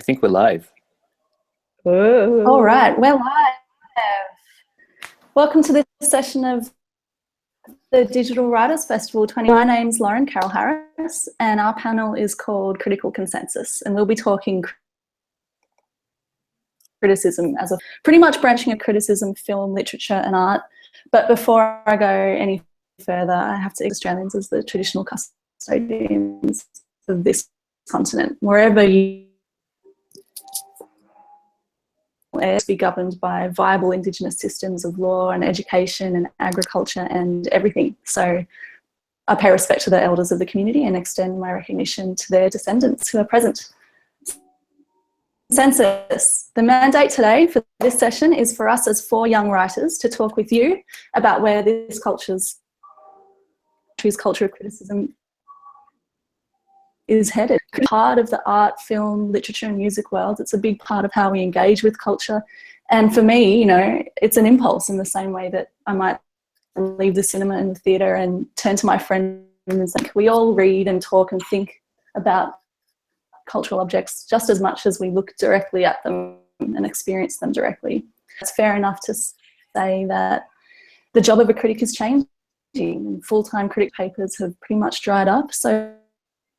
think we're live. Whoa. All right, we're live. Welcome to this session of the Digital Writers Festival 20. My name's Lauren Carol Harris, and our panel is called Critical Consensus, and we'll be talking criticism as a pretty much branching of criticism, film, literature, and art. But before I go any further, I have to Australians as the traditional custodians of this continent, wherever you to be governed by viable Indigenous systems of law and education and agriculture and everything. So I pay respect to the elders of the community and extend my recognition to their descendants who are present. Consensus. The mandate today for this session is for us as 4 young writers to talk with you about where this country's culture of criticism is headed. Part of the art, film, literature and music world. It's a big part of how we engage with culture. And for me, you know, it's an impulse in the same way that I might leave the cinema and the theatre and turn to my friend and say, we all read and talk and think about cultural objects just as much as we look directly at them and experience them directly. It's fair enough to say that the job of a critic is changing. Full-time critic papers have pretty much dried up. So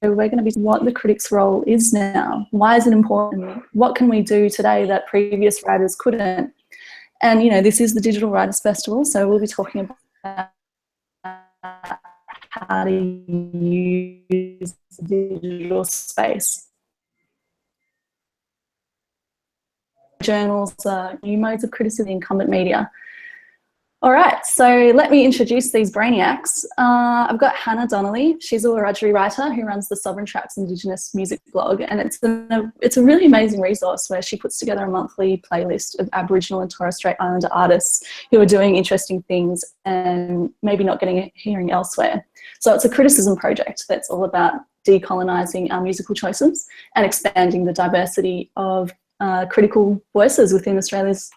we're going to be what the critic's role is now. Why is it important? What can we do today that previous writers couldn't? And, you know, this is the Digital Writers Festival, so we'll be talking about how to use the digital space. Journals are new modes of criticism, incumbent media. All right, so let me introduce these brainiacs. I've got Hannah Donnelly. She's a Wiradjuri writer who runs the Sovereign Tracks Indigenous music blog, and it's a really amazing resource where she puts together a monthly playlist of Aboriginal and Torres Strait Islander artists who are doing interesting things and maybe not getting a hearing elsewhere. So it's a criticism project that's all about decolonising our musical choices and expanding the diversity of critical voices within Australia's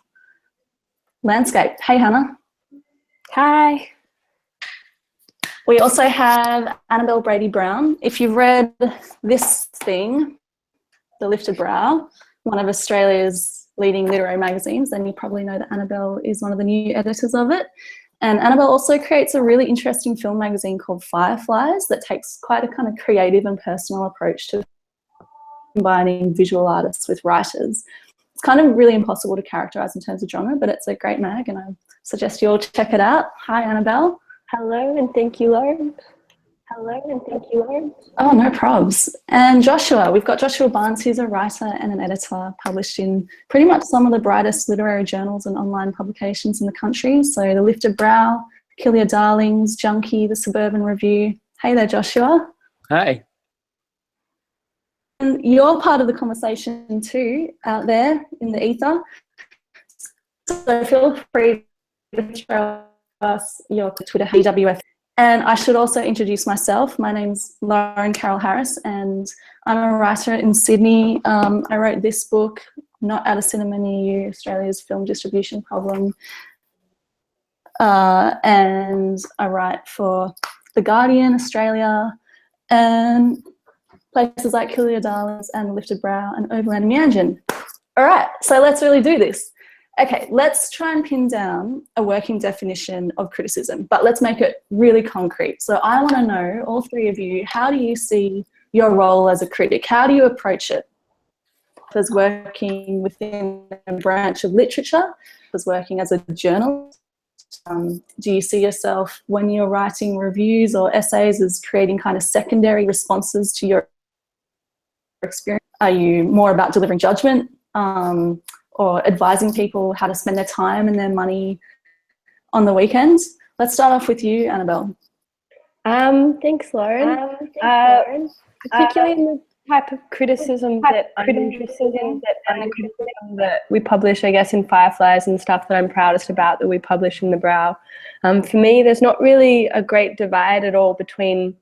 landscape. Hey, Hannah. Hi. We also have Annabelle Brady-Brown. If you've read this thing, The Lifted Brow, one of Australia's leading literary magazines, then you probably know that Annabelle is one of the new editors of it. And Annabelle also creates a really interesting film magazine called Fireflies that takes quite a kind of creative and personal approach to combining visual artists with writers. It's kind of really impossible to characterise in terms of genre, but it's a great mag and I suggest you all check it out. Hi, Annabelle. Hello, and thank you, Lauren. Hello, and thank you, Lauren. Oh, no probs. And Joshua. We've got Joshua Barnes, who's a writer and an editor, published in pretty much some of the brightest literary journals and online publications in the country. So The Lifted Brow, Kill Your Darlings, Junkie, The Suburban Review. Hey there, Joshua. Hi. And you're part of the conversation too, out there in the ether. So feel free to throw us your Twitter, HWF. And I should also introduce myself. My name's Lauren Carol Harris, and I'm a writer in Sydney. I wrote this book, Not at a Cinema Near You, Australia's Film Distribution Problem. And I write for The Guardian, Australia, and places like Kill Your Darlings and Lifted Brow and Overland and Meanjin. All right, so let's really do this. Okay, let's try and pin down a working definition of criticism, but let's make it really concrete. So I want to know, all 3 of you, how do you see your role as a critic? How do you approach it? As working within a branch of literature, as working as a journalist? Do you see yourself when you're writing reviews or essays as creating kind of secondary responses to your experience? Are you more about delivering judgment or advising people how to spend their time and their money on the weekends? Let's start off with you, Annabelle. Thanks, Lauren. Particularly in the type of criticism that I'm interested in, and the criticism that we publish, I guess, in Fireflies and stuff that I'm proudest about that we publish in The Brow. For me, there's not really a great divide at all between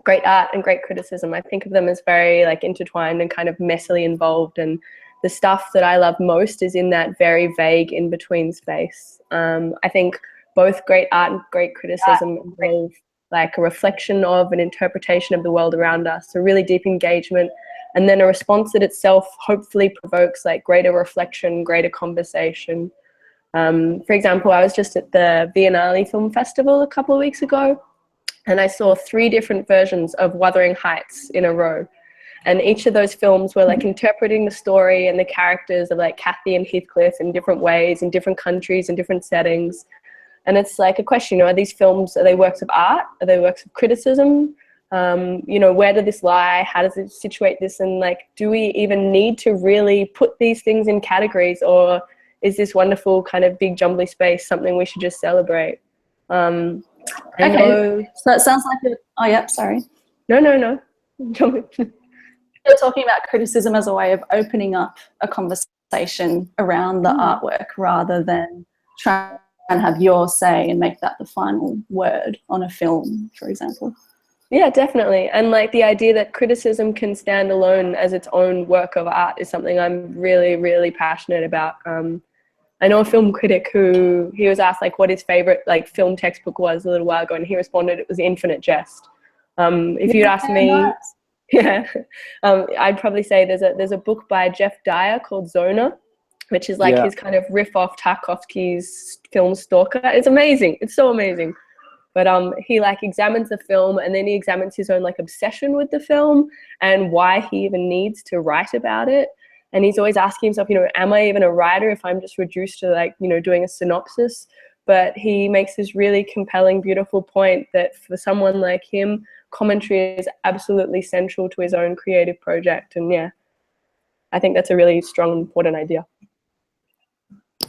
great art and great criticism. I think of them as very intertwined and kind of messily involved, and the stuff that I love most is in that very vague in-between space. I think both great art and great criticism involve a reflection of an interpretation of the world around us, a really deep engagement and then a response that itself hopefully provokes like greater reflection, greater conversation. For example, I was just at the Biennale Film Festival a couple of weeks ago, and I saw 3 different versions of Wuthering Heights in a row. And each of those films were like interpreting the story and the characters of like Kathy and Heathcliff in different ways, in different countries, in different settings. And it's like a question, you know, are these films, are they works of art? Are they works of criticism? You know, where did this lie? How does it situate this? And like, do we even need to really put these things in categories, or is this wonderful kind of big jumbly space something we should just celebrate? Okay, so that sounds like oh yeah, sorry. No. You're talking about criticism as a way of opening up a conversation around the artwork rather than trying to have your say and make that the final word on a film, for example. Yeah, definitely. And like the idea that criticism can stand alone as its own work of art is something I'm really, really passionate about. I know a film critic who, he was asked like what his favorite like film textbook was a little while ago, and he responded it was Infinite Jest. If you'd asked me, I'd probably say there's a book by Jeff Dyer called Zona, which is like his kind of riff off Tarkovsky's film Stalker. It's amazing. It's so amazing. But he like examines the film, and then he examines his own like obsession with the film and why he even needs to write about it. And he's always asking himself, you know, am I even a writer if I'm just reduced to like, you know, doing a synopsis? But he makes this really compelling, beautiful point that for someone like him, commentary is absolutely central to his own creative project. And yeah, I think that's a really strong, important idea.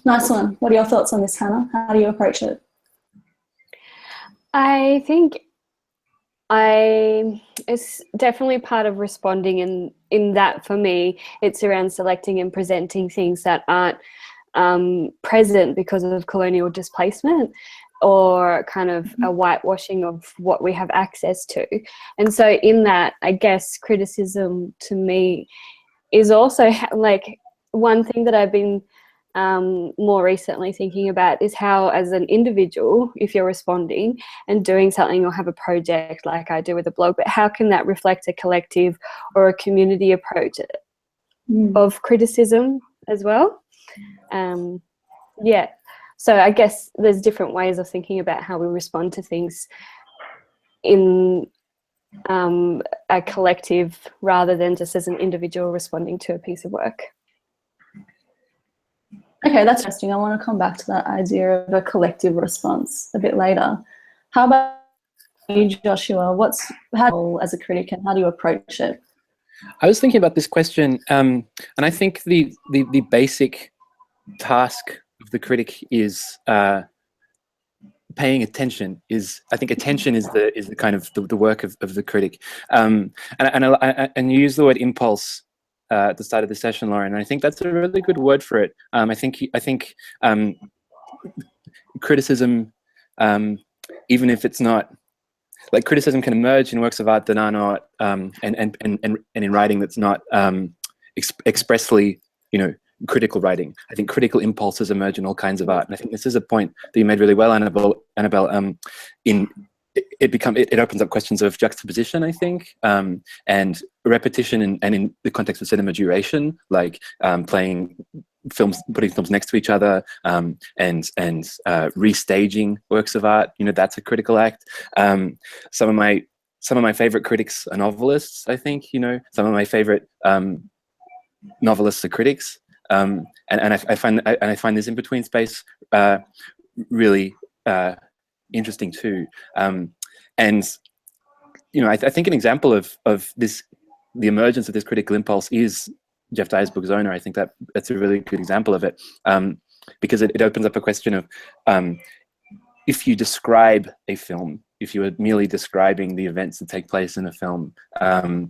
Nice one. What are your thoughts on this, Hannah? How do you approach it? I think it's definitely part of responding, in that for me it's around selecting and presenting things that aren't present because of colonial displacement, or kind of a whitewashing of what we have access to. And so in that, I guess criticism to me is also like one thing that I've been more recently thinking about is how, as an individual, if you're responding and doing something or have a project like I do with a blog, but how can that reflect a collective or a community approach of criticism as well? Yeah, so I guess there's different ways of thinking about how we respond to things in a collective rather than just as an individual responding to a piece of work. Okay, that's interesting. I want to come back to that idea of a collective response a bit later. How about you, Joshua? How as a critic, and how do you approach it? I was thinking about this question, and I think the basic task of the critic is paying attention. I think attention is the kind of the work of the critic, and you use the word impulse at the start of the session, Lauren, and I think that's a really good word for it. I think criticism, even if it's not, like, criticism can emerge in works of art that are not, and in writing that's not expressly, you know, critical writing. I think critical impulses emerge in all kinds of art, and I think this is a point that you made really well, Annabelle. It opens up questions of juxtaposition, I think, and repetition, and in the context of cinema, duration, like playing films, putting films next to each other, and restaging works of art. You know, that's a critical act. Some of my favorite critics are novelists. I think, you know, some of my favorite novelists are critics, and I find this in between space really interesting too. And you know, I think an example of this, the emergence of this critical impulse, is Jeff Dyer's book Zona. I think that's a really good example of it, because it opens up a question of, if you describe a film, if you are merely describing the events that take place in a film, how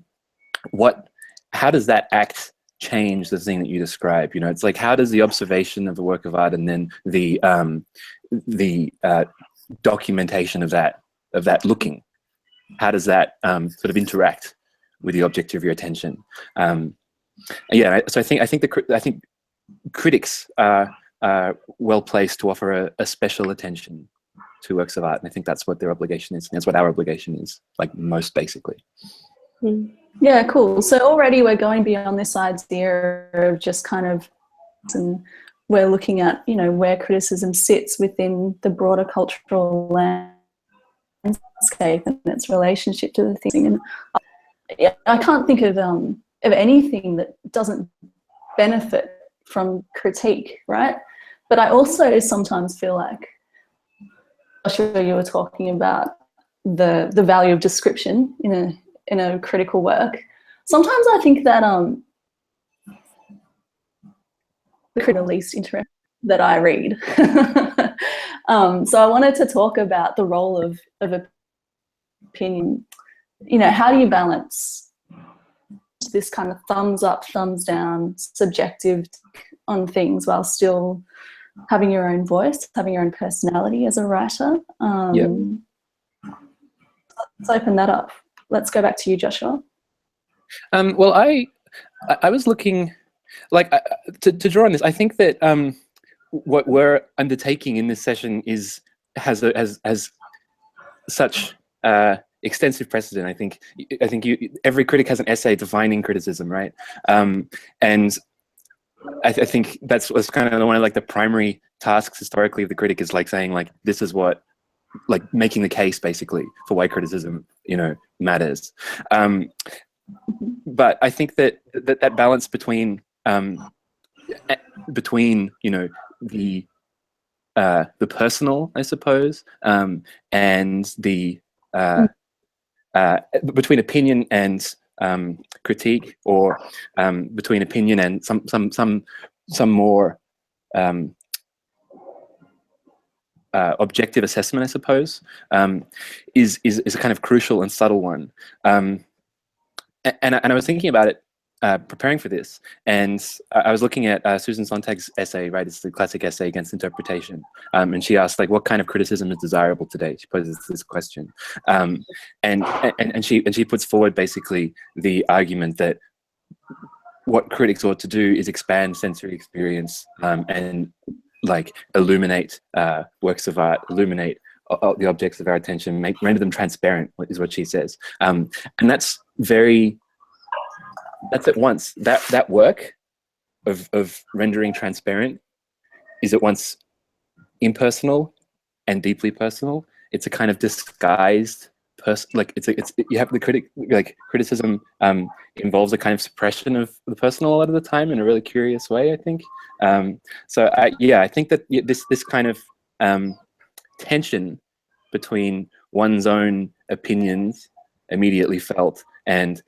does that act change the thing that you describe? You know, it's like, how does the observation of the work of art and then the documentation of that looking, how does that sort of interact with the object of your attention? Yeah, so I think critics are well placed to offer a special attention to works of art, and I think that's what their obligation is, and that's what our obligation is, like, most basically. Yeah, cool. So already we're going beyond this idea of just kind of, and we're looking at, you know, where criticism sits within the broader cultural landscape and its relationship to the thing. And I can't think of anything that doesn't benefit from critique, right? But I also sometimes feel like, I'm sure you were talking about the value of description in a critical work. Sometimes I think that the least interest that I read. So I wanted to talk about the role of opinion. You know, how do you balance this kind of thumbs up, thumbs down, subjective on things while still having your own voice, having your own personality as a writer? Let's open that up. Let's go back to you, Joshua. Well, I was looking, like, to draw on this. I think that what we're undertaking in this session has such extensive precedent. I think every critic has an essay defining criticism, right? And I think that's what's kind of one of like the primary tasks historically of the critic, is like saying like, this is what, like making the case basically for why criticism, you know, matters. But I think that balance between you know, the personal, I suppose, and the between opinion and critique, or between opinion and some more objective assessment, I suppose, is a kind of crucial and subtle one. And I was thinking about it preparing for this, and I was looking at Susan Sontag's essay, right? It's the classic essay against interpretation, and she asked like, what kind of criticism is desirable today? She poses this question, and she puts forward basically the argument that what critics ought to do is expand sensory experience and like illuminate works of art, illuminate the objects of our attention, render them transparent, is what she says, and that's at once that work of rendering transparent is at once impersonal and deeply personal. It's a kind of disguised like you have the criticism involves a kind of suppression of the personal a lot of the time in a really curious way, I think. So I think that this kind of tension between one's own opinions immediately felt and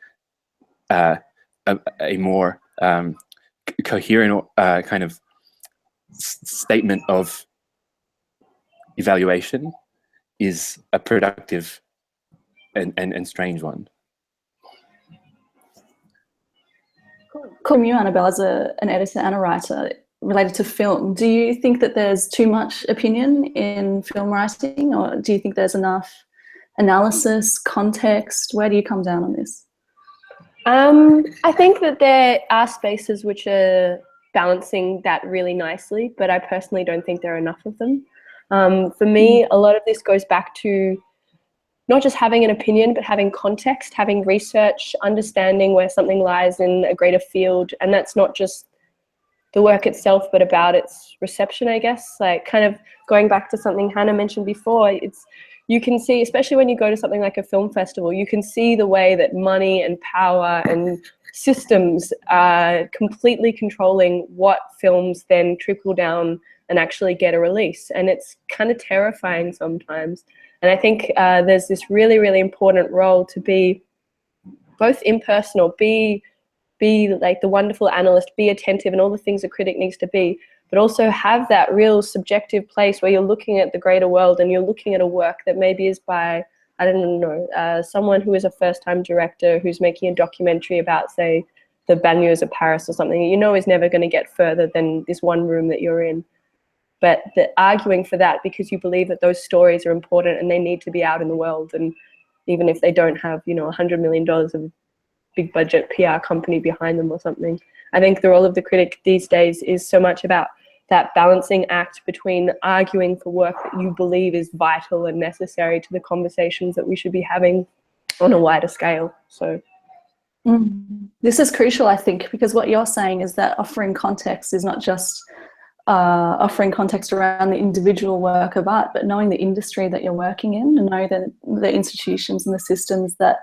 a more coherent kind of statement of evaluation is a productive and strange one. Cool. You, Annabelle, as an editor and a writer related to film, do you think that there's too much opinion in film writing, or do you think there's enough analysis, context? Where do you come down on this? I think that there are spaces which are balancing that really nicely, but I personally don't think there are enough of them. For me, a lot of this goes back to not just having an opinion, but having context, having research, understanding where something lies in a greater field. And that's not just the work itself, but about its reception, I guess. Like, kind of going back to something Hannah mentioned before, you can see, especially when you go to something like a film festival, you can see the way that money and power and systems are completely controlling what films then trickle down and actually get a release. And it's kind of terrifying sometimes. And I think there's this really, really important role to be both impersonal, be like the wonderful analyst, be attentive and all the things a critic needs to be, but also have that real subjective place where you're looking at the greater world and you're looking at a work that maybe is by, I don't know, someone who is a first-time director who's making a documentary about, say, the banlieues of Paris or something, you know is never going to get further than this one room that you're in. But the arguing for that because you believe that those stories are important and they need to be out in the world, and even if they don't have, you know, $100 million of big budget PR company behind them or something. I think the role of the critic these days is so much about that balancing act between arguing for work that you believe is vital and necessary to the conversations that we should be having on a wider scale. So This is crucial, I think, because what you're saying is that offering context is not just offering context around the individual work of art, but knowing the industry that you're working in, and know the institutions and the systems that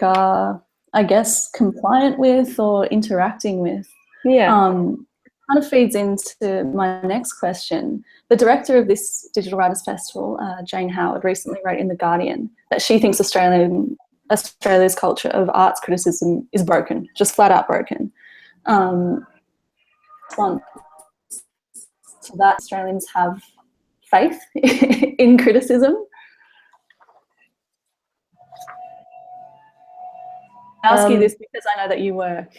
are, I guess, compliant with or interacting with. Yeah. Kind of feeds into my next question. The director of this Digital Writers Festival, Jane Howard, recently wrote in The Guardian that she thinks Australia's culture of arts criticism is broken, just flat out broken. Response to that, Australians have faith in criticism. I ask you this because I know that you work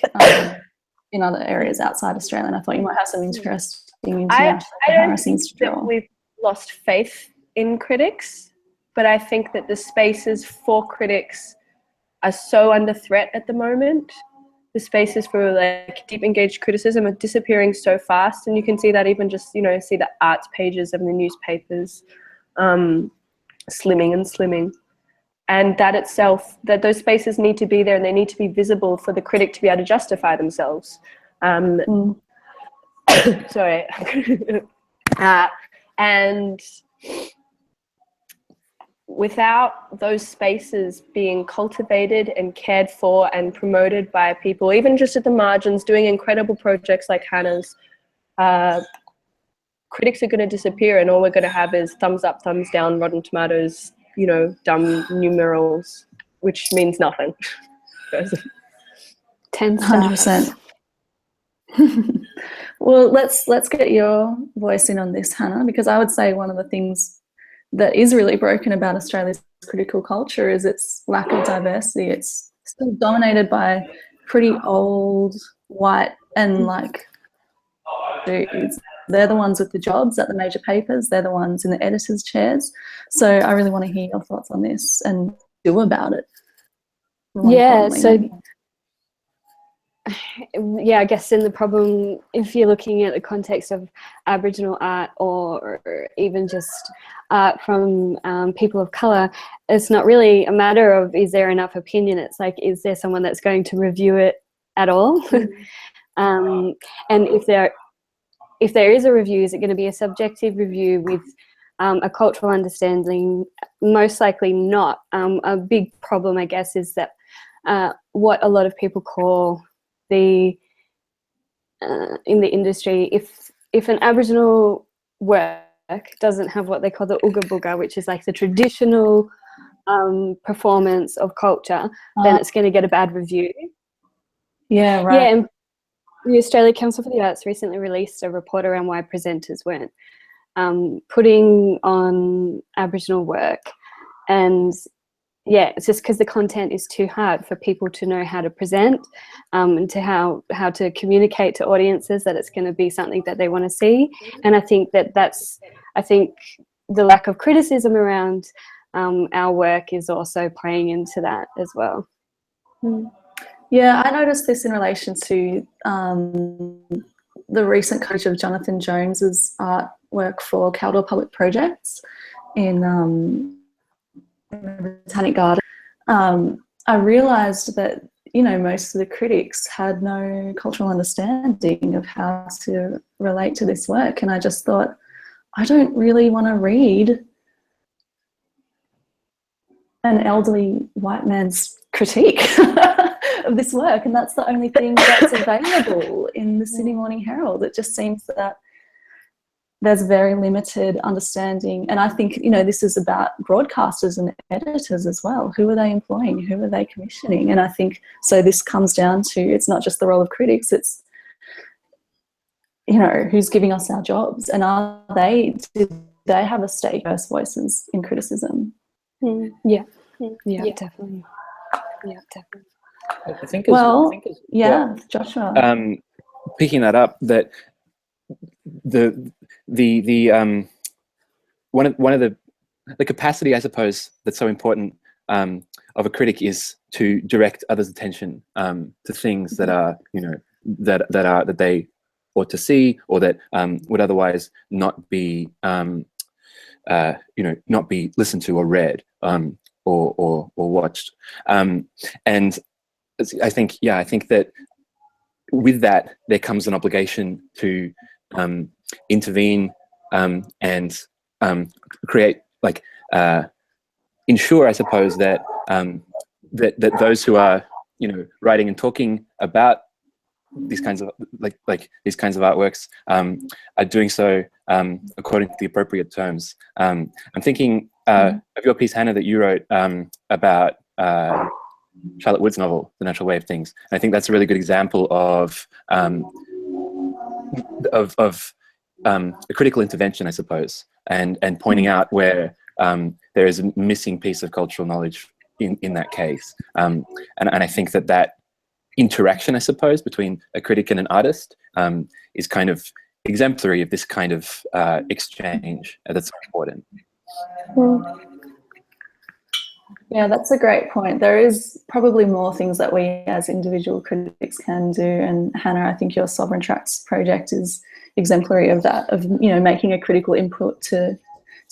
in other areas outside Australia, and I thought you might have some interesting international comparisons to draw. I don't think that we've lost faith in critics, but I think that the spaces for critics are so under threat at the moment. The spaces for like deep engaged criticism are disappearing so fast, and you can see that even just, you know, see the arts pages of the newspapers slimming and slimming. And that itself, that those spaces need to be there, and they need to be visible for the critic to be able to justify themselves. Sorry. And without those spaces being cultivated and cared for and promoted by people, even just at the margins, doing incredible projects like Hannah's, critics are going to disappear, and all we're going to have is thumbs up, thumbs down, Rotten Tomatoes, you know, dumb numerals, which means nothing. 100%. Well, let's get your voice in on this, Hannah, because I would say one of the things that is really broken about Australia's critical culture is its lack of diversity. It's still dominated by pretty old, white, and like dudes. They're the ones with the jobs at the major papers. They're the ones in the editors' chairs. So I really want to hear your thoughts on this and do about it. Yeah, so yeah, I guess in the problem, if you're looking at the context of Aboriginal art or even just art from people of colour, it's not really a matter of is there enough opinion. It's like, is there someone that's going to review it at all? And if there is a review, is it going to be a subjective review with a cultural understanding? Most likely not. A big problem, I guess, is that what a lot of people call in the industry, if an Aboriginal work doesn't have what they call the Ooga Booga, which is like the traditional performance of culture, then it's going to get a bad review. Yeah, right. Yeah, and the Australia Council for the Arts recently released a report around why presenters weren't putting on Aboriginal work, and yeah, it's just because the content is too hard for people to know how to present, and to how to communicate to audiences that it's going to be something that they want to see. And I think I think the lack of criticism around our work is also playing into that as well. Yeah, I noticed this in relation to the recent coverage of Jonathan Jones's artwork for Caldwell Public Projects in Botanic Garden. I realised that, you know, most of the critics had no cultural understanding of how to relate to this work, and I just thought, I don't really want to read an elderly white man's critique of this work, and that's the only thing that's available in the Sydney Morning Herald. It just seems that there's very limited understanding, and I think, you know, this is about broadcasters and editors as well. Who are they employing? Who are they commissioning? And I think so this comes down to, it's not just the role of critics, it's, you know, who's giving us our jobs, and do they have a stake, diverse voices in criticism? Yeah, definitely. Yeah, definitely. I think Joshua. Picking that up, that one of the capacity, I suppose, that's so important of a critic is to direct others' attention to things that are, you know, that they ought to see, or that would otherwise not be you know, not be listened to or read. or watched. And I think that with that there comes an obligation to intervene and create, like, ensure, I suppose, that that those who are, you know, writing and talking about these kinds of these kinds of artworks are doing so according to the appropriate terms. I'm thinking of your piece, Hannah, that you wrote about Charlotte Wood's novel, The Natural Way of Things. And I think that's a really good example of a critical intervention, I suppose, and pointing out where there is a missing piece of cultural knowledge in that case. And I think that interaction, I suppose, between a critic and an artist is kind of exemplary of this kind of exchange that's important. Yeah, that's a great point. There is probably more things that we as individual critics can do, and Hannah, I think your Sovereign Tracks project is exemplary of that, of, you know, making a critical input to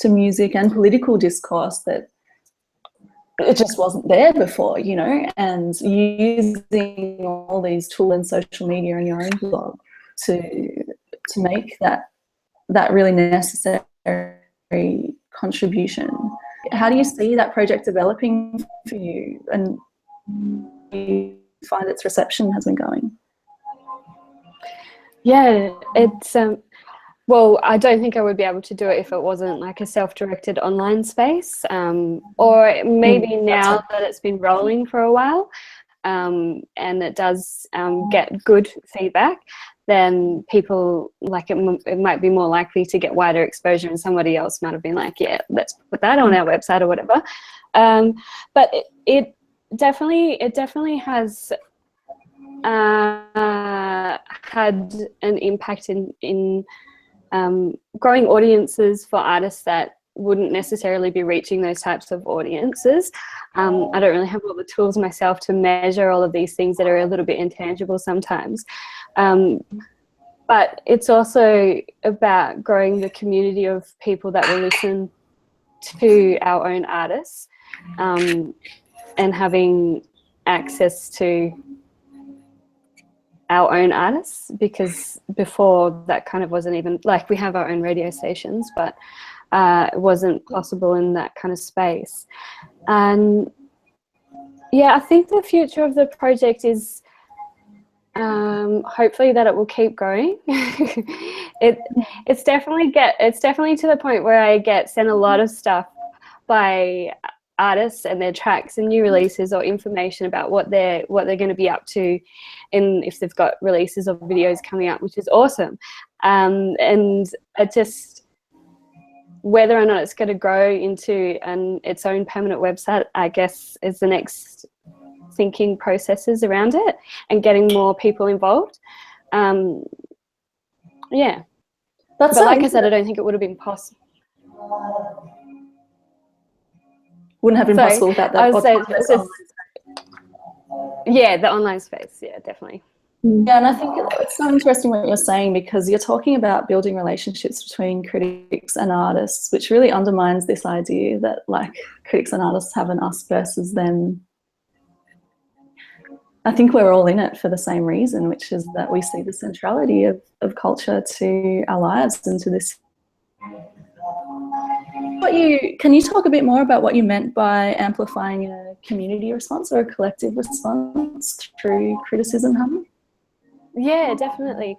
music and political discourse that it just wasn't there before, you know, and using all these tools and social media and your own blog to make that really necessary contribution. How do you see that project developing for you, and do you find its reception has been going? Yeah, it's well, I don't think I would be able to do it if it wasn't like a self-directed online space, or maybe now that it's been rolling for a while and it does get good feedback, then people, like, it might be more likely to get wider exposure, and somebody else might have been like, yeah, let's put that on our website or whatever. But it definitely has had an impact in growing audiences for artists that wouldn't necessarily be reaching those types of audiences. I don't really have all the tools myself to measure all of these things that are a little bit intangible sometimes. But it's also about growing the community of people that will listen to our own artists, and having access to our own artists, because before that kind of wasn't even, like, we have our own radio stations, but it wasn't possible in that kind of space. And yeah, I think the future of the project is hopefully that it will keep going. It's definitely to the point where I get sent a lot of stuff by artists and their tracks and new releases or information about what they're going to be up to, and if they've got releases of videos coming up, which is awesome. And it just, whether or not it's going to grow into its own permanent website, I guess, is the next thinking processes around it and getting more people involved. Yeah, but like I said, I don't think it would have been possible. Wouldn't have been possible without that. Yeah, the online space. Yeah, definitely. Yeah, and I think it's so interesting what you're saying, because you're talking about building relationships between critics and artists, which really undermines this idea that, like, critics and artists have an us versus them. I think we're all in it for the same reason, which is that we see the centrality of culture to our lives and to this. Can you talk a bit more about what you meant by amplifying a community response or a collective response through criticism, Hannah? Yeah, definitely.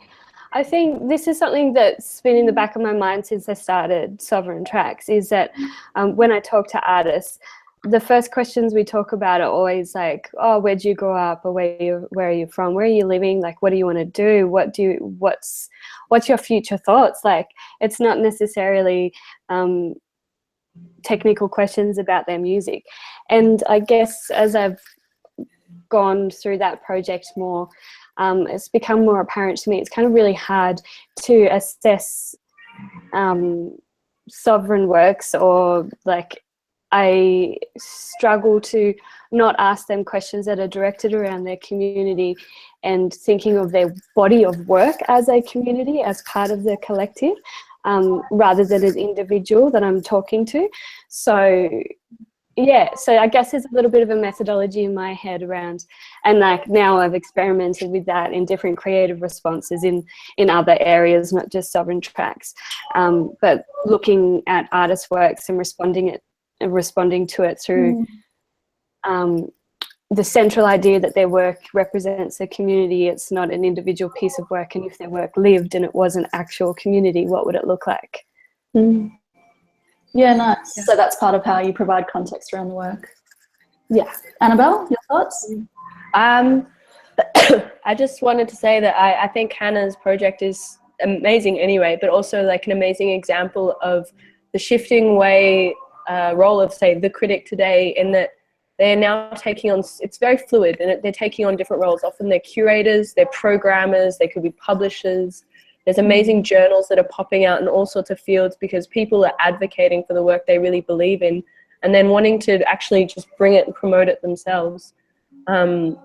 I think this is something that's been in the back of my mind since I started Sovereign Tracks, is that when I talk to artists, the first questions we talk about are always like, oh, where'd you grow up, or where are you from, where are you living, like, what do you want to do, what's your future thoughts? Like, it's not necessarily technical questions about their music. And I guess as I've gone through that project more, it's become more apparent to me it's kind of really hard to assess sovereign works, or, like, I struggle to not ask them questions that are directed around their community and thinking of their body of work as a community, as part of the collective, rather than an individual that I'm talking to. So yeah, so I guess there's a little bit of a methodology in my head around, and like now I've experimented with that in different creative responses in other areas, not just sovereign tracks, but looking at artists' works and responding to it through the central idea that their work represents a community. It's not an individual piece of work, and if their work lived and it was an actual community, what would it look like? Yeah, nice. Yeah. So that's part of how you provide context around the work. Yeah. Annabelle, your thoughts? I just wanted to say that I think Hannah's project is amazing anyway, but also like an amazing example of the shifting role of, say, the critic today, in that they're now taking on, it's very fluid, and they're taking on different roles. Often they're curators, they're programmers, they could be publishers. There's amazing journals that are popping out in all sorts of fields because people are advocating for the work they really believe in, and then wanting to actually just bring it and promote it themselves. And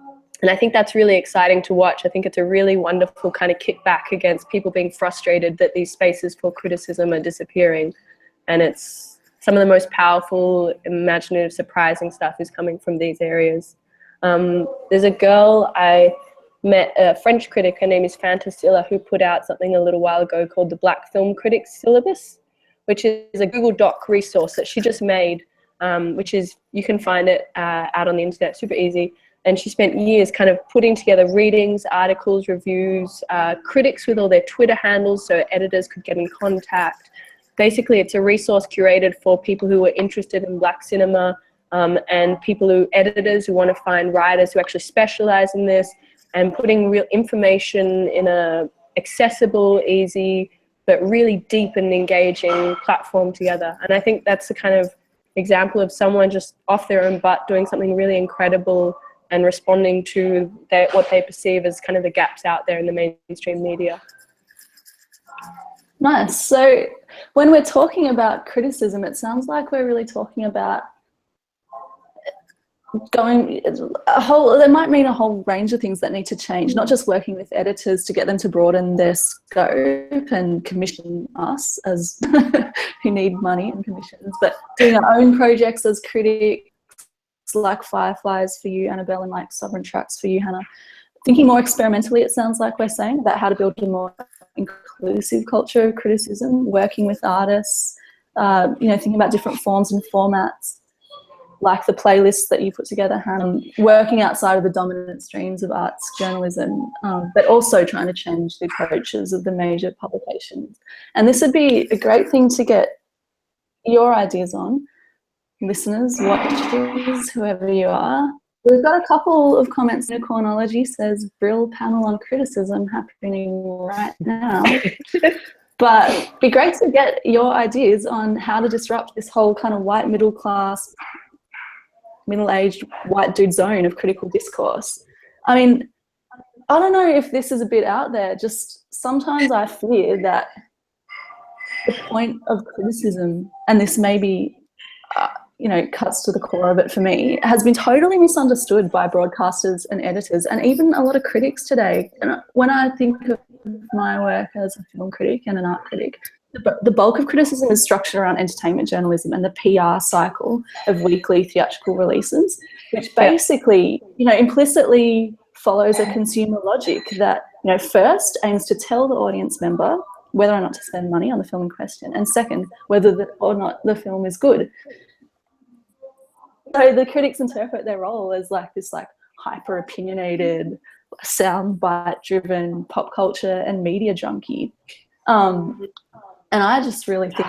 I think that's really exciting to watch. I think it's a really wonderful kind of kickback against people being frustrated that these spaces for criticism are disappearing. And it's some of the most powerful, imaginative, surprising stuff is coming from these areas. There's a girl I met, a French critic, her name is Fantasilla, who put out something a little while ago called the Black Film Critics Syllabus, which is a Google Doc resource that she just made, which is, you can find it out on the internet, super easy. And she spent years kind of putting together readings, articles, reviews, critics with all their Twitter handles so editors could get in contact. Basically, it's a resource curated for people who are interested in Black cinema, and editors who want to find writers who actually specialize in this, and putting real information in a accessible, easy, but really deep and engaging platform together. And I think that's the kind of example of someone just off their own butt doing something really incredible and responding to what they perceive as kind of the gaps out there in the mainstream media. Nice. So when we're talking about criticism, it sounds like we're really talking about there might mean a whole range of things that need to change, not just working with editors to get them to broaden their scope and commission us as who need money and commissions, but doing our own projects as critics, like Fireflies for you, Annabelle, and like Sovereign Tracks for you, Hannah. Thinking more experimentally, it sounds like we're saying, about how to build a more inclusive culture of criticism, working with artists, thinking about different forms and formats, like the playlists that you put together, Hannah, working outside of the dominant streams of arts journalism, but also trying to change the approaches of the major publications. And this would be a great thing to get your ideas on, listeners, watchers, whoever you are. We've got a couple of comments. Chronology says, Brill panel on criticism happening right now. But it'd be great to get your ideas on how to disrupt this whole kind of white middle class, middle-aged white dude zone of critical discourse. I mean, I don't know if this is a bit out there, just sometimes I fear that the point of criticism, and this maybe, cuts to the core of it for me, has been totally misunderstood by broadcasters and editors and even a lot of critics today. And when I think of my work as a film critic and an art critic, the bulk of criticism is structured around entertainment journalism and the PR cycle of weekly theatrical releases, which basically, implicitly follows a consumer logic that, first aims to tell the audience member whether or not to spend money on the film in question, and second, whether or not the film is good. So the critics interpret their role as this hyper opinionated, soundbite driven pop culture and media junkie. And I just really think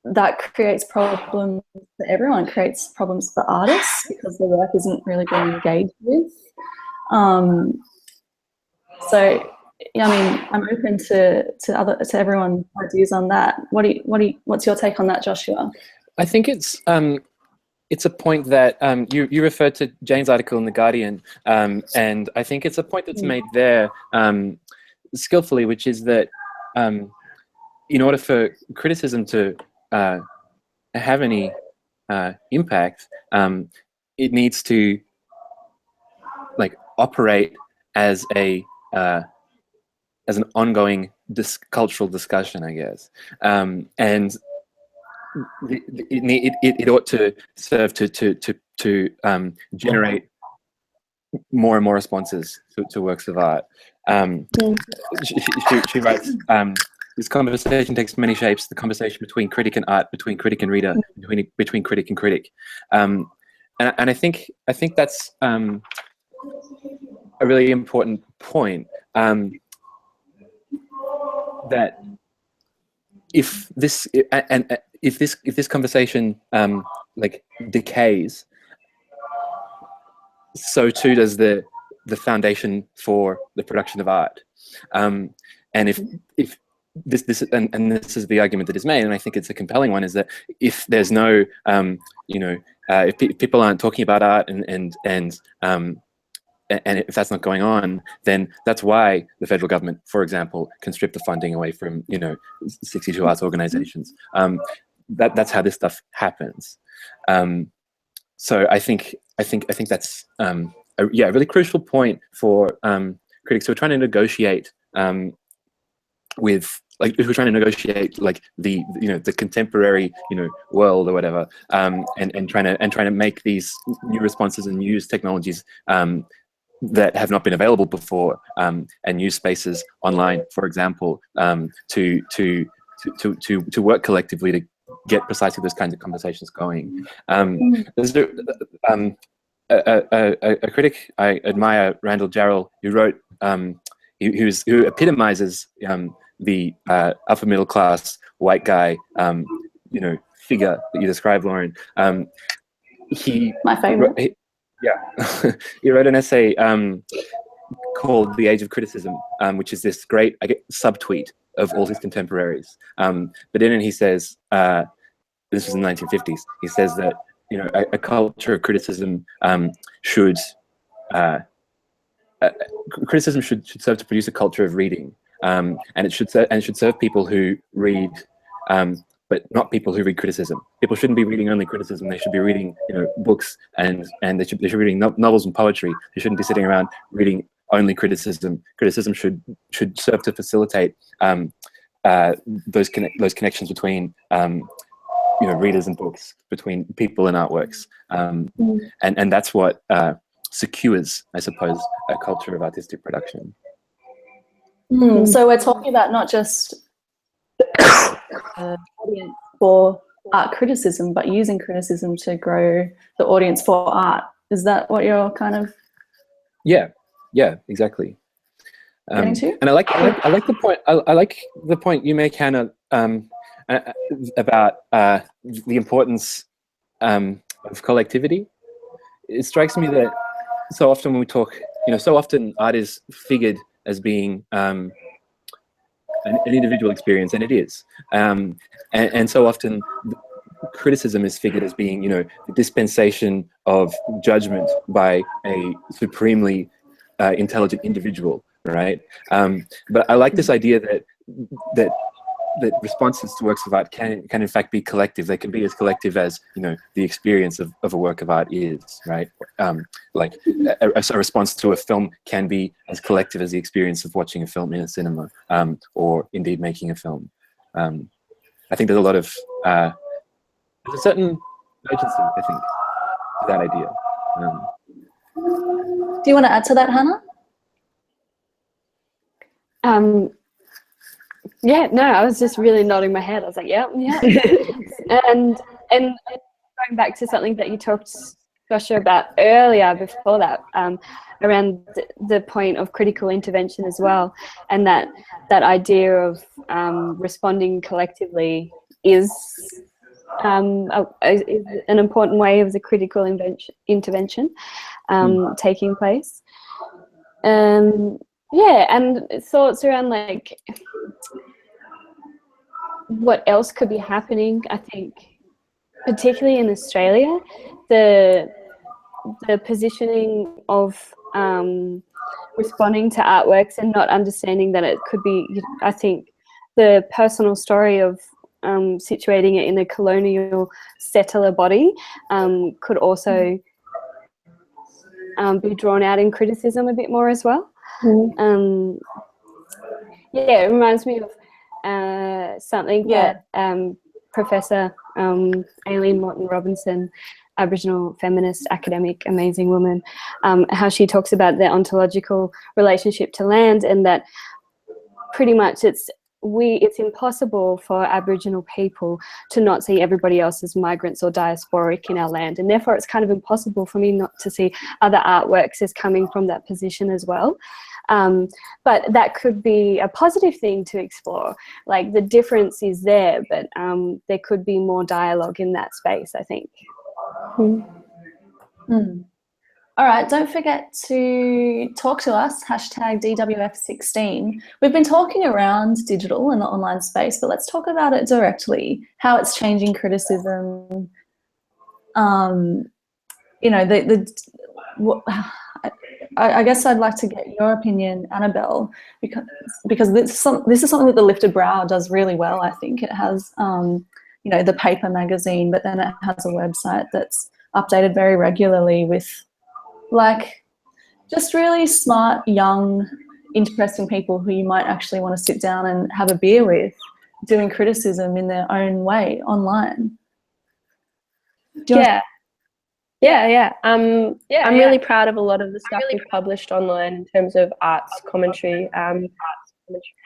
that creates problems for everyone. It creates problems for artists because the work isn't really being engaged with. I'm open to everyone's ideas on that. What's your take on that, Joshua? I think it's a point that you referred to Jane's article in The Guardian, and I think it's a point that's made there skillfully, which is that in order for criticism to have any impact, it needs to operate as an ongoing cultural discussion, I guess. And it ought to serve to generate more and more responses to works of art. She writes, this conversation takes many shapes: the conversation between critic and art, between critic and reader, between critic and critic. And I think that's a really important point. That if this conversation like decays, so too does the foundation for the production of art. And if this is the argument that is made, and I think it's a compelling one, is that if there's no if people aren't talking about art and if that's not going on, then that's why the federal government, for example, can strip the funding away from 62 arts organizations. That's how this stuff happens. So I think that's a really crucial point for critics who are trying to negotiate with, like, if we're trying to negotiate like the contemporary world or whatever, and trying to make these new responses and use technologies that have not been available before, and use spaces online, for example, to work collectively to get precisely those kinds of conversations going. There's a critic I admire, Randall Jarrell, who wrote, who epitomizes the upper middle class white guy, figure that you described, Lauren. My favorite. He wrote an essay called "The Age of Criticism," which is this great subtweet of all his contemporaries. But in it, he says, this was in the 1950s. He says that a culture of criticism should serve to produce a culture of reading, and it should serve people who read, but not people who read criticism. People shouldn't be reading only criticism. They should be reading books, and they should be reading novels and poetry. They shouldn't be sitting around reading only criticism. Criticism should serve to facilitate those connections between readers and books, between people and artworks, and that's what secures, I suppose, a culture of artistic production. So we're talking about not just audience for art criticism, but using criticism to grow the audience for art. Is that what you're kind of? Yeah, exactly. Getting to? And I like the point. I like the point you make, Hannah, about the importance of collectivity. It strikes me that so often when we talk, so often art is figured as being an individual experience, and it is. And so often criticism is figured as being, the dispensation of judgment by a supremely intelligent individual, right? But I like this idea that responses to works of art can in fact be collective. They can be as collective as the experience of a work of art is, right? Like a response to a film can be as collective as the experience of watching a film in a cinema, or indeed making a film. I think there's a lot of there's a certain urgency, I think, to that idea. Do you want to add to that, Hannah? Yeah, no, I was just really nodding my head. I was like, yeah. and going back to something that you talked, Joshua, about earlier before that, around the point of critical intervention as well, and that idea of responding collectively is an important way of the critical intervention taking place. Yeah, and thoughts around like what else could be happening. I think, particularly in Australia, the positioning of responding to artworks and not understanding that it could be, I think, the personal story of situating it in a colonial settler body could also be drawn out in criticism a bit more as well. Yeah, it reminds me of something that Professor Aileen Moreton Robinson, Aboriginal feminist, academic, amazing woman, how she talks about their ontological relationship to land, and that pretty much it's impossible for Aboriginal people to not see everybody else as migrants or diasporic in our land, and therefore it's kind of impossible for me not to see other artworks as coming from that position as well. But that could be a positive thing to explore. Like, the difference is there, but there could be more dialogue in that space, I think. All right, don't forget to talk to us, #DWF16. We've been talking around digital and the online space, but let's talk about it directly, how it's changing criticism. You know, I guess I'd like to get your opinion, Annabelle, because this is something that the Lifted Brow does really well. I think it has, you know, the paper magazine, but then it has a website that's updated very regularly with, like, just really smart, young, interesting people who you might actually want to sit down and have a beer with, doing criticism in their own way online. I'm really proud of a lot of the stuff we've published online in terms of arts commentary.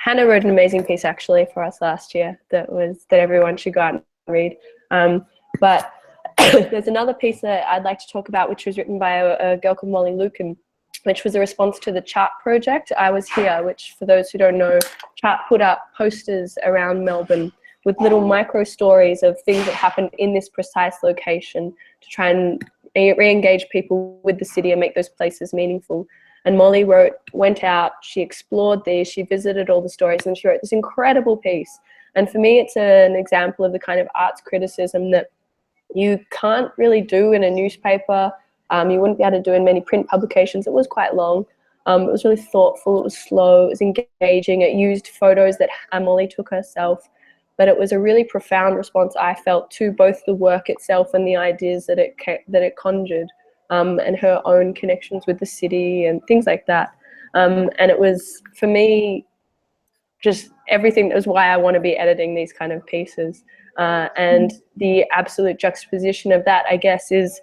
Hannah wrote an amazing piece actually for us last year that everyone should go out and read. But there's another piece that I'd like to talk about, which was written by a girl called Molly Lucan, which was a response to the Chart project. I Was Here, which, for those who don't know, Chart put up posters around Melbourne with little micro stories of things that happened in this precise location to try and re-engage people with the city and make those places meaningful. And Molly went out, she explored these, she visited all the stories, and she wrote this incredible piece. And for me, it's an example of the kind of arts criticism that you can't really do in a newspaper. You wouldn't be able to do in many print publications. It was quite long. It was really thoughtful, it was slow, it was engaging, it used photos that Molly took herself. But it was a really profound response, I felt, to both the work itself and the ideas that it conjured, and her own connections with the city and things like that. And it was, for me, just everything. That was why I want to be editing these kind of pieces. And the absolute juxtaposition of that, I guess, is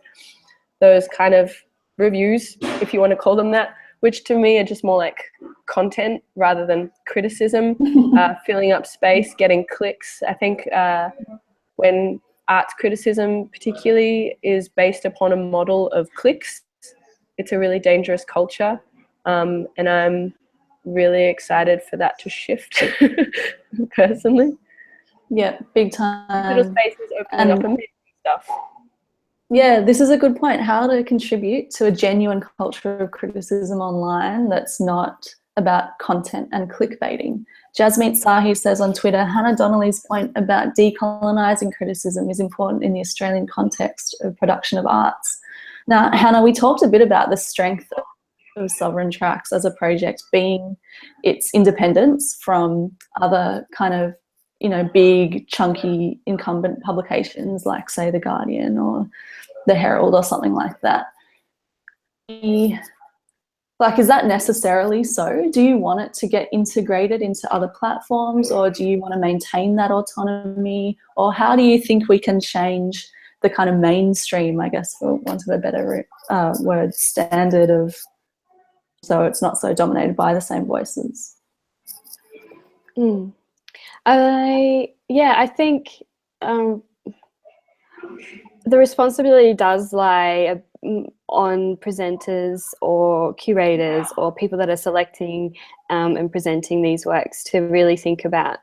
those kind of reviews, if you want to call them that, which to me are just more like content rather than criticism, filling up space, getting clicks. I think when arts criticism particularly is based upon a model of clicks, it's a really dangerous culture. And I'm really excited for that to shift personally. Yeah, big time. Little spaces opening up and stuff. Yeah, this is a good point. How to contribute to a genuine culture of criticism online that's not about content and clickbaiting. Jasmeet Sahi says on Twitter, Hannah Donnelly's point about decolonising criticism is important in the Australian context of production of arts. Now, Hannah, we talked a bit about the strength of Sovereign Tracks as a project being its independence from other kind of, you know, big, chunky incumbent publications like, say, The Guardian or The Herald or something like that. Like, is that necessarily so? Do you want it to get integrated into other platforms, or do you want to maintain that autonomy? Or how do you think we can change the kind of mainstream, I guess, for want of a better word, standard of, so it's not so dominated by the same voices? I think the responsibility does lie on presenters or curators or people that are selecting and presenting these works to really think about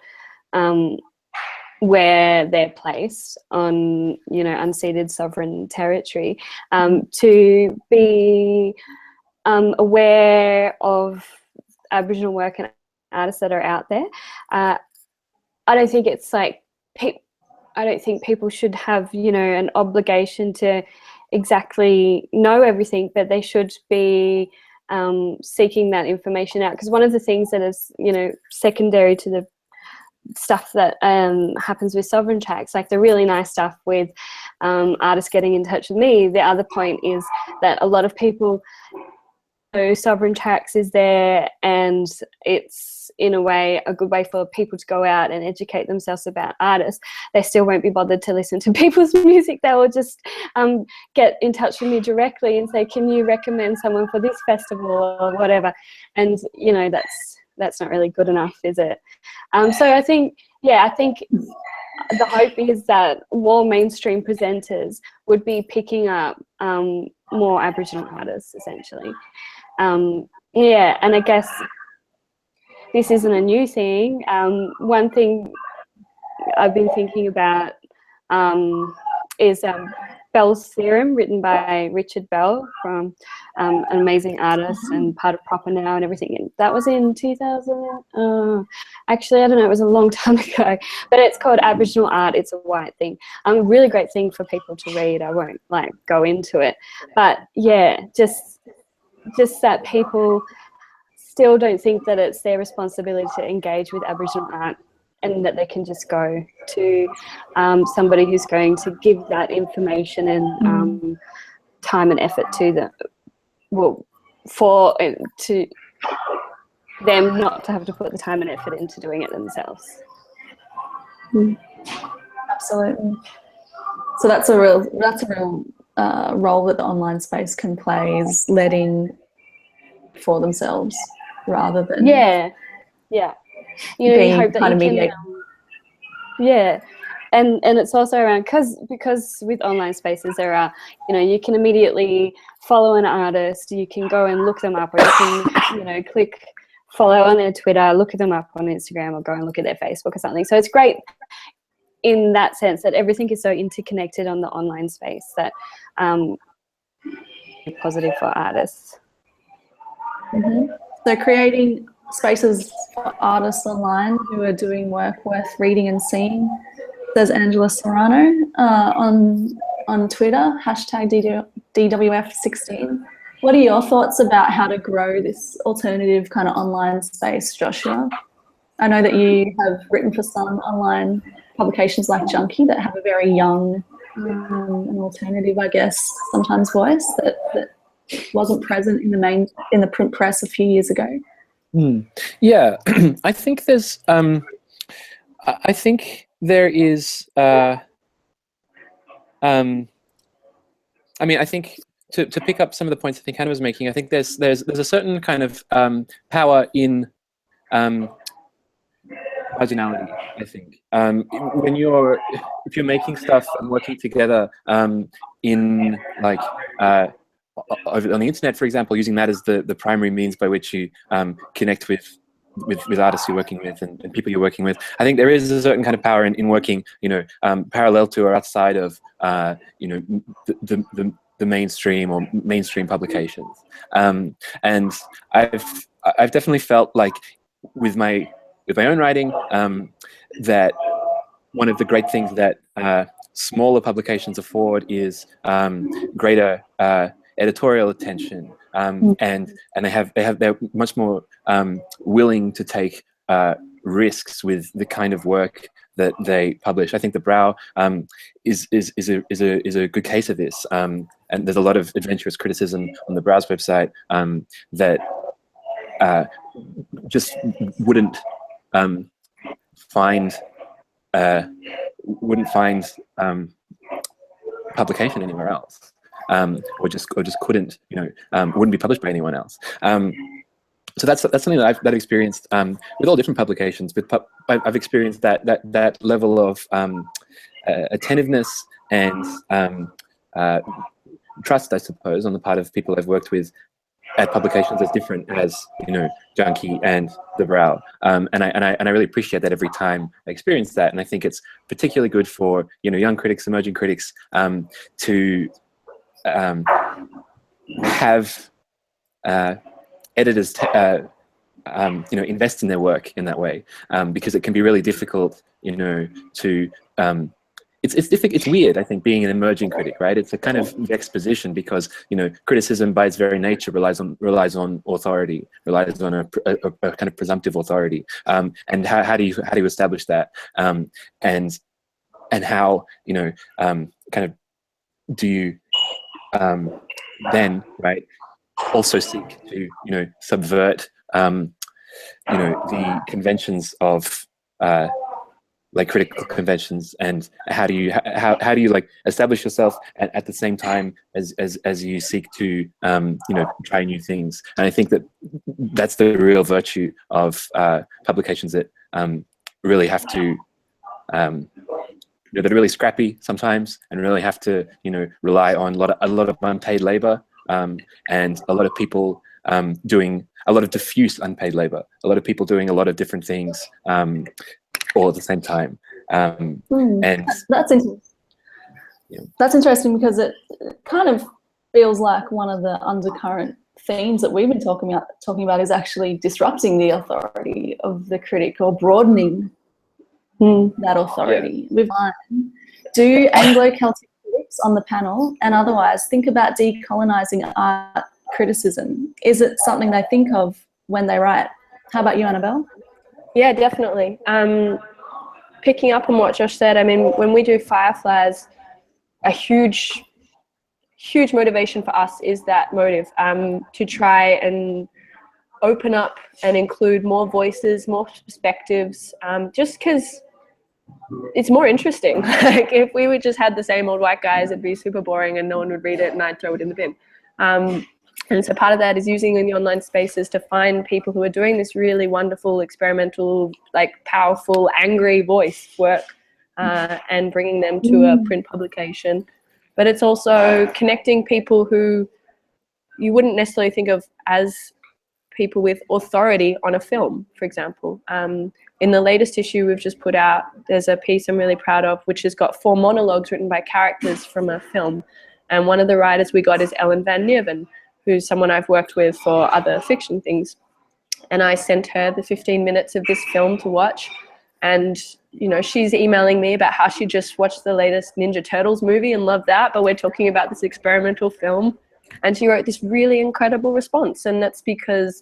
where they're placed on, you know, unceded sovereign territory, to be aware of Aboriginal work and artists that are out there. I don't think it's like, I don't think people should have, you know, an obligation to exactly know everything, but they should be seeking that information out. Because one of the things that is, you know, secondary to the stuff that happens with Sovereign Tracks, like the really nice stuff with artists getting in touch with me, the other point is that a lot of people sovereign tax is there, and it's in a way a good way for people to go out and educate themselves about artists, they still won't be bothered to listen to people's music. They will just get in touch with me directly and say, can you recommend someone for this festival or whatever? And you know, that's not really good enough, is it? So I think the hope is that more mainstream presenters would be picking up more Aboriginal artists, essentially. Yeah, and I guess this isn't a new thing. One thing I've been thinking about is Bell's Theorem, written by Richard Bell, from an amazing artist and part of Proper Now and everything. And that was in 2000. Actually, I don't know, it was a long time ago. But it's called Aboriginal Art, It's a White Thing. A really great thing for people to read. I won't go into it. But yeah, just that people still don't think that it's their responsibility to engage with Aboriginal art, and that they can just go to somebody who's going to give that information and time and effort to them. Well, to them not to have to put the time and effort into doing it themselves. Absolutely. So that's a real role that the online space can play, is letting for themselves rather than you know, you hope that you can and it's also around because with online spaces there are, you know, you can immediately follow an artist, you can go and look them up, or you can, you know, click follow on their Twitter, look them up on Instagram, or go and look at their Facebook or something. So it's great in that sense that everything is so interconnected on the online space that positive for artists. So creating spaces for artists online who are doing work worth reading and seeing, says Angela Serrano on Twitter, hashtag DWF16. What are your thoughts about how to grow this alternative kind of online space, Joshua? I know that you have written for some online publications like Junkie that have a very young and alternative, I guess, sometimes voice that wasn't present in the print press a few years ago. Yeah, I think there's I think there is I mean, I think to pick up some of the points I think Hannah was making, I think there's a certain kind of power in marginality, I think. If you're making stuff and working together in like over on the internet, for example, using that as the primary means by which you connect with artists you're working with and people you're working with, I think there is a certain kind of power in working, you know, parallel to or outside of, you know, the mainstream or mainstream publications. And I've definitely felt like with my own writing that one of the great things that smaller publications afford is greater editorial attention, and they're much more willing to take risks with the kind of work that they publish. I think the Brow is a good case of this, and there's a lot of adventurous criticism on the Brow's website that just wouldn't find publication anywhere else. Or just couldn't, you know, wouldn't be published by anyone else. So that's something that I've experienced with all different publications. I've experienced that level of attentiveness and trust, I suppose, on the part of people I've worked with at publications as different as, you know, Junkie and the Brow, and I really appreciate that every time I experience that. And I think it's particularly good for, you know, young critics, emerging critics, to have editors you know, invest in their work in that way, because it can be really difficult, you know, to it's weird, I think, being an emerging critic, right? It's a kind of vexed position because, you know, criticism by its very nature relies on authority, relies on a kind of presumptive authority, and how do you establish that, and how, you know, kind of do you then, right, also seek to, you know, subvert, you know, the conventions of like critical conventions, and how do you like establish yourself at the same time as you seek to you know, try new things. And I think that that's the real virtue of publications that really have to you know, they're really scrappy sometimes, and really have to, you know, rely on a lot of unpaid labor, and a lot of people doing a lot of diffuse unpaid labor, a lot of people doing a lot of different things all at the same time. And that's interesting. Yeah. That's interesting, because it kind of feels like one of the undercurrent themes that we've been talking about is actually disrupting the authority of the critic, or broadening that authority. Yeah. Do Anglo-Celtic critics on the panel and otherwise think about decolonizing art criticism? Is it something they think of when they write? How about you, Annabelle? Yeah, definitely. Picking up on what Josh said, I mean, when we do Fireflies, a huge motivation for us is that motive, to try and open up and include more voices, more perspectives, just because it's more interesting. Like, if we would just had the same old white guys, it'd be super boring and no one would read it, and I'd throw it in the bin. And so part of that is using in the online spaces to find people who are doing this really wonderful, experimental, like powerful, angry voice work, and bringing them to a print publication. But it's also connecting people who you wouldn't necessarily think of as people with authority on a film, for example. In the latest issue we've just put out, there's a piece I'm really proud of, which has got 4 monologues written by characters from a film. And one of the writers we got is Ellen Van Neerven, who's someone I've worked with for other fiction things. And I sent her the 15 minutes of this film to watch. And, you know, she's emailing me about how she just watched the latest Ninja Turtles movie and loved that, but we're talking about this experimental film. And she wrote this really incredible response. And that's because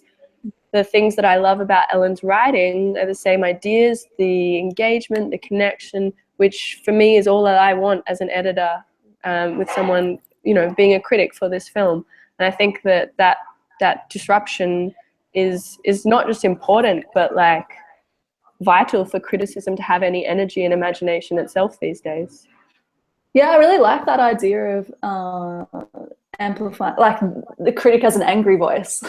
the things that I love about Ellen's writing are the same ideas, the engagement, the connection, which for me is all that I want as an editor, with someone, you know, being a critic for this film. And I think that disruption is not just important, but like vital for criticism to have any energy and imagination itself these days. Yeah, I really like that idea of amplify, like the critic as an angry voice,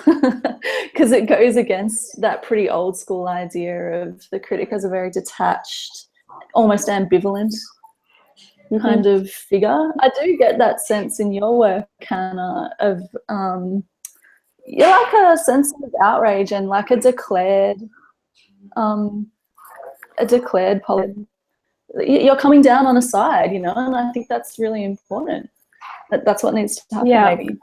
because it goes against that pretty old school idea of the critic as a very detached, almost ambivalent kind of figure. I do get that sense in your work, Hannah, of you're like a sense of outrage and like a declared you're coming down on a side, you know, and I think that's really important. That's what needs to happen, maybe.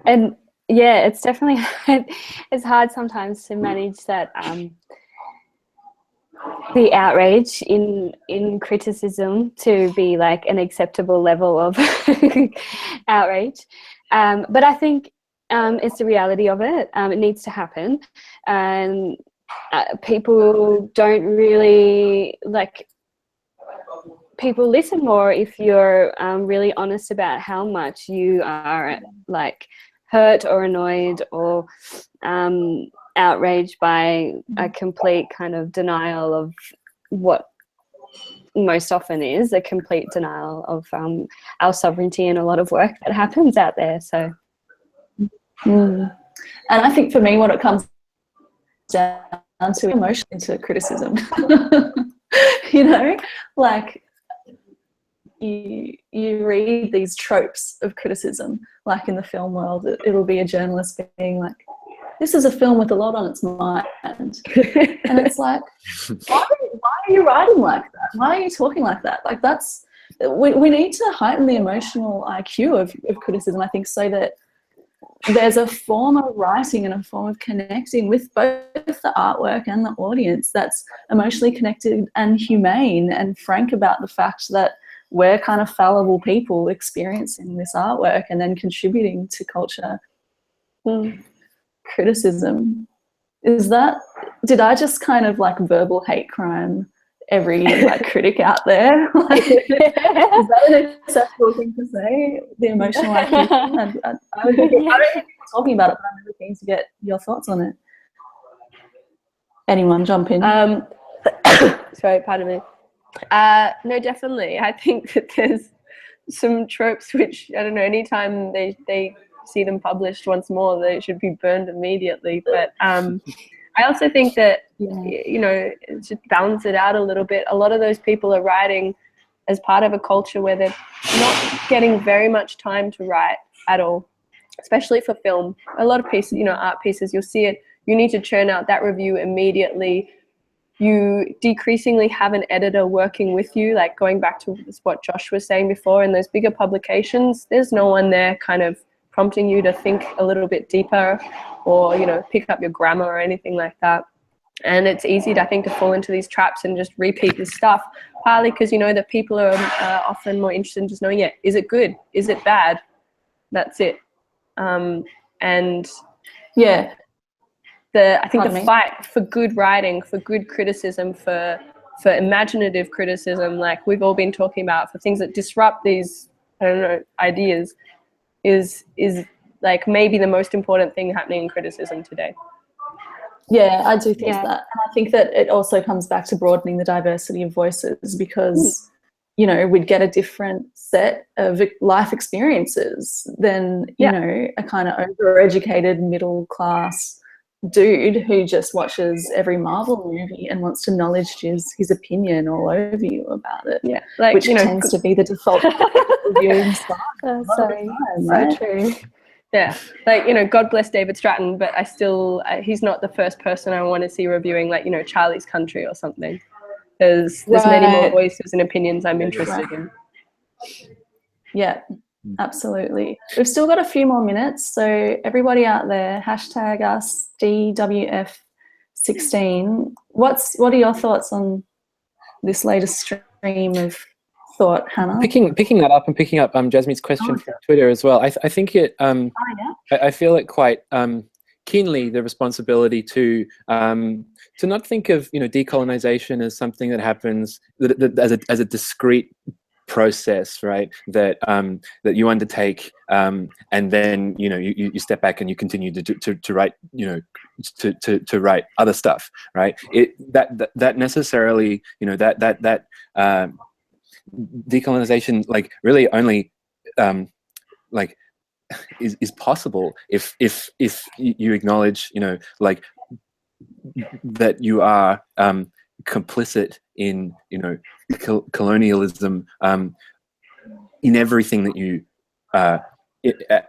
And yeah, it's definitely it's hard sometimes to manage that the outrage in criticism to be like an acceptable level of outrage, but I think it's the reality of it. It needs to happen, and people don't really like. People listen more if you're really honest about how much you are like hurt or annoyed or outraged by a complete kind of denial of what most often is a complete denial of our sovereignty and a lot of work that happens out there. So, and I think for me, what it comes down to emotion into criticism, you know, like you read these tropes of criticism, like in the film world, it'll be a journalist being like, this is a film with a lot on its mind. And it's like, why are you writing like that? Why are you talking like that? Like we need to heighten the emotional IQ of criticism, I think, so that there's a form of writing and a form of connecting with both the artwork and the audience that's emotionally connected and humane and frank about the fact that we're kind of fallible people experiencing this artwork and then contributing to culture. Criticism, did I just kind of like verbal hate crime every like critic out there. Like, is that an acceptable thing to say? The emotional activity? I don't think we're talking about it, but I'm really keen to get your thoughts on it. Anyone jump in? Sorry, pardon me. No, definitely. I think that there's some tropes which, I don't know, anytime they see them published once more, they should be burned immediately. But I also think that, you know, just balance it out a little bit. A lot of those people are writing as part of a culture where they're not getting very much time to write at all, especially for film. A lot of pieces, you know, art pieces, you'll see it, you need to churn out that review immediately. You decreasingly have an editor working with you, like going back to what Josh was saying before, in those bigger publications, there's no one there kind of prompting you to think a little bit deeper or, you know, pick up your grammar or anything like that. And it's easy, I think, to fall into these traps and just repeat this stuff, partly because you know that people are often more interested in just knowing, yeah, is it good? Is it bad? That's it. And yeah. I think the fight for good writing, for good criticism, for imaginative criticism, like we've all been talking about, for things that disrupt these, I don't know, ideas, is like maybe the most important thing happening in criticism today. Yeah, I do think that. And I think that it also comes back to broadening the diversity of voices, because, you know, we'd get a different set of life experiences than, you know, a kind of overeducated middle class dude who just watches every Marvel movie and wants to knowledge his opinion all over you about it. Yeah, like, which, you know, tends to be the default reviewing style. So true. Yeah, like, you know, God bless David Stratton, but I still, he's not the first person I want to see reviewing, like, you know, Charlie's Country or something. There's many more voices and opinions I'm interested in. Yeah. Absolutely. We've still got a few more minutes, so everybody out there, hashtag us DWF16. What are your thoughts on this latest stream of thought, Hannah? Picking that up and picking up Jasmine's question from Twitter as well. I think it. I feel it quite keenly, the responsibility to not think of, you know, decolonization as something that happens as a discrete process, right, that you undertake, and then, you know, you step back and you continue to write, you know, to write other stuff, right? That necessarily, you know, that decolonization, like, really only like is possible if you acknowledge, you know, like, that you are complicit in, you know, colonialism in everything that you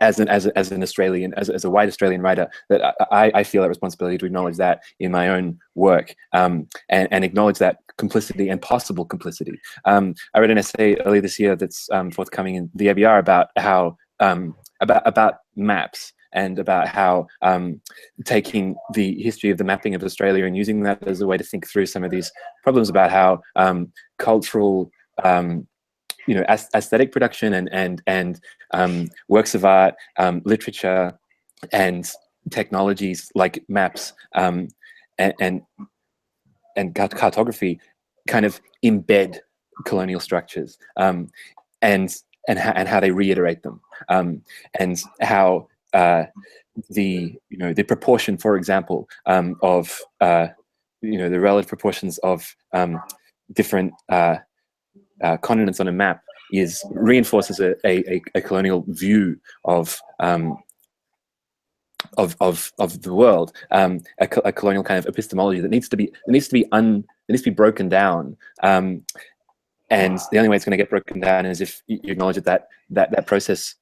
as an Australian, as a white Australian writer, that I feel a responsibility to acknowledge that in my own work, and acknowledge that complicity and possible complicity. I read an essay earlier this year that's forthcoming in the ABR about how about maps, and about how taking the history of the mapping of Australia and using that as a way to think through some of these problems about how cultural, you know, aesthetic production and works of art, literature, and technologies like maps and cartography kind of embed colonial structures, and how they reiterate them, and how the proportion, for example, of the relative proportions of different continents on a map reinforces a colonial view of the world, a colonial kind of epistemology that needs to be broken down. And the only way it's going to get broken down is if you acknowledge that process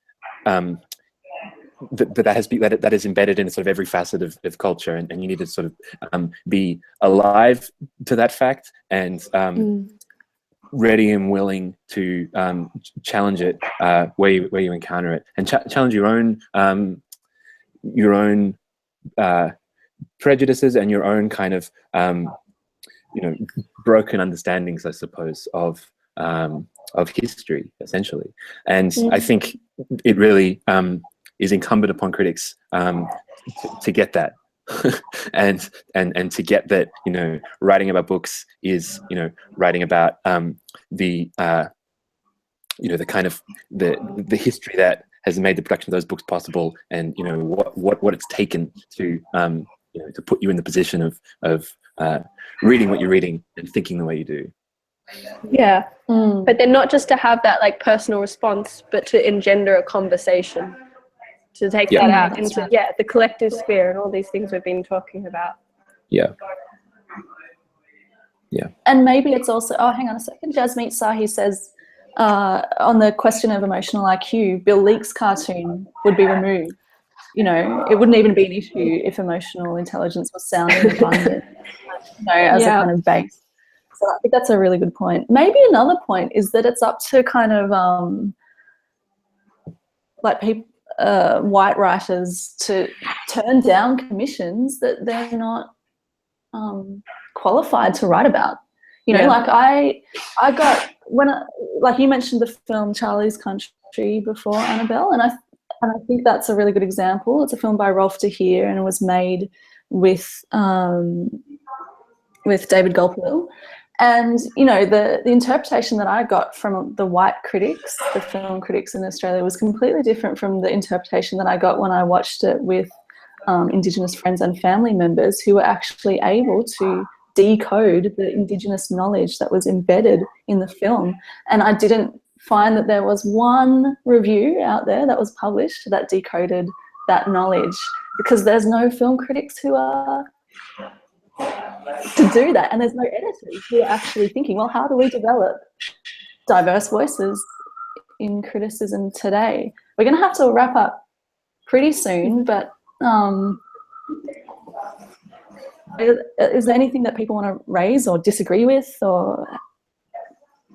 that is embedded in sort of every facet of culture, and you need to sort of be alive to that fact, and ready and willing to challenge it where you encounter it, and challenge your own prejudices and your own kind of broken understandings, I suppose, of history, essentially. And I think it really is incumbent upon critics to get that, and to get that, you know, writing about books is, you know, writing about the you know, the kind of the history that has made the production of those books possible, and, you know, what it's taken to you know, to put you in the position of reading what you're reading and thinking the way you do. Yeah, but then not just to have that like personal response, but to engender a conversation, to take that out into the collective sphere and all these things we've been talking about. Yeah. And maybe it's also, oh, hang on a second, Jasmeet Sahi says, on the question of emotional IQ, Bill Leake's cartoon would be removed. You know, it wouldn't even be an issue if emotional intelligence was sound and abundant, you know, as a kind of base. So I think that's a really good point. Maybe another point is that it's up to kind of like white writers to turn down commissions that they're not qualified to write about. You know, like I got, like you mentioned the film Charlie's Country before, Annabelle, and I think that's a really good example. It's a film by Rolf de Heer, and it was made with David Gulpilil. And, you know, the interpretation that I got from the white critics, the film critics in Australia, was completely different from the interpretation that I got when I watched it with Indigenous friends and family members who were actually able to decode the Indigenous knowledge that was embedded in the film. And I didn't find that there was one review out there that was published that decoded that knowledge, because there's no film critics who are to do that, and there's no editors who are actually thinking, well, how do we develop diverse voices in criticism today? We're going to have to wrap up pretty soon, but is there anything that people want to raise or disagree with, or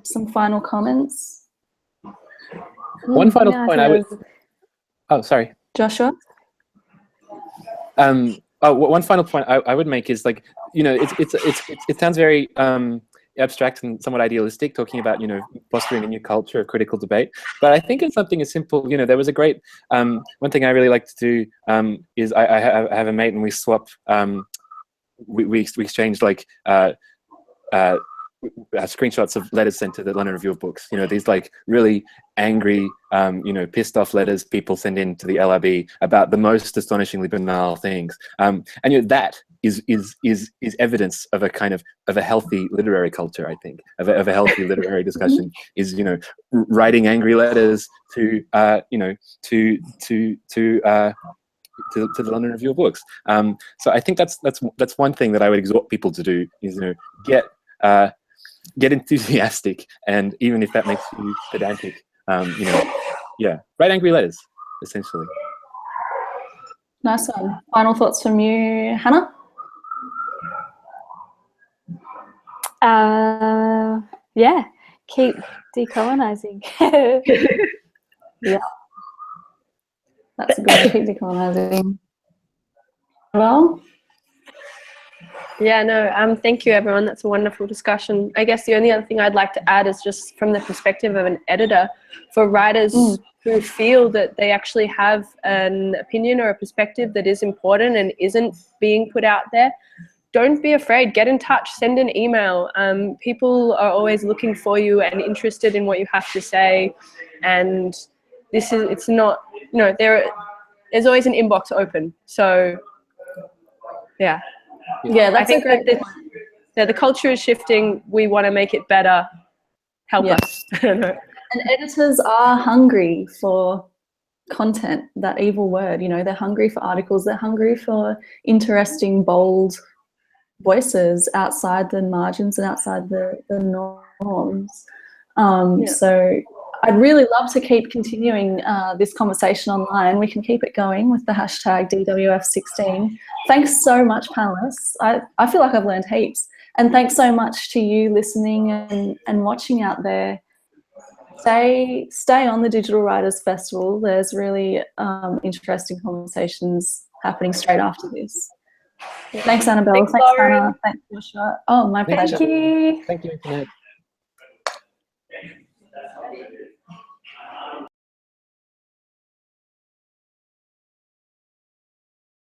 some final comments? One final point I would... Oh, sorry. Joshua? One final point I would make is, like, you know, it sounds very abstract and somewhat idealistic, talking about, you know, fostering a new culture of critical debate. But I think it's something as simple, you know, there was a great, one thing I really like to do is I have a mate, and we swap, we exchanged like screenshots of letters sent to the London Review of Books. You know, these like really angry, you know, pissed off letters people send in to the LRB about the most astonishingly banal things. And you know, that is evidence of a kind of a healthy literary culture. I think of a healthy literary discussion is, you know, writing angry letters to you know, to the London Review of Books. So I think that's one thing that I would exhort people to do is, you know, get enthusiastic, and even if that makes you pedantic, you know, write angry letters, essentially. Nice one. Final thoughts from you, Hannah? Yeah, keep decolonizing. Yeah, that's a good one. Keep decolonizing. Well, yeah, no, thank you, everyone. That's a wonderful discussion. I guess the only other thing I'd like to add is just from the perspective of an editor, for writers who feel that they actually have an opinion or a perspective that is important and isn't being put out there, don't be afraid. Get in touch. Send an email. People are always looking for you and interested in what you have to say. And it's not, you know, there's always an inbox open. So, yeah. Yeah, that's I think that the culture is shifting. We want to make it better. Help us. And editors are hungry for content, that evil word, you know, they're hungry for articles, they're hungry for interesting, bold voices outside the margins and outside the norms. So I'd really love to keep continuing this conversation online. We can keep it going with the hashtag DWF16. Thanks so much, panelists. I feel like I've learned heaps. And thanks so much to you listening and watching out there. Stay on the Digital Writers Festival. There's really interesting conversations happening straight after this. Thanks, Annabelle. Thanks, Hannah. Thanks, Joshua. Oh, my pleasure. Thank you. Thank you, Internet.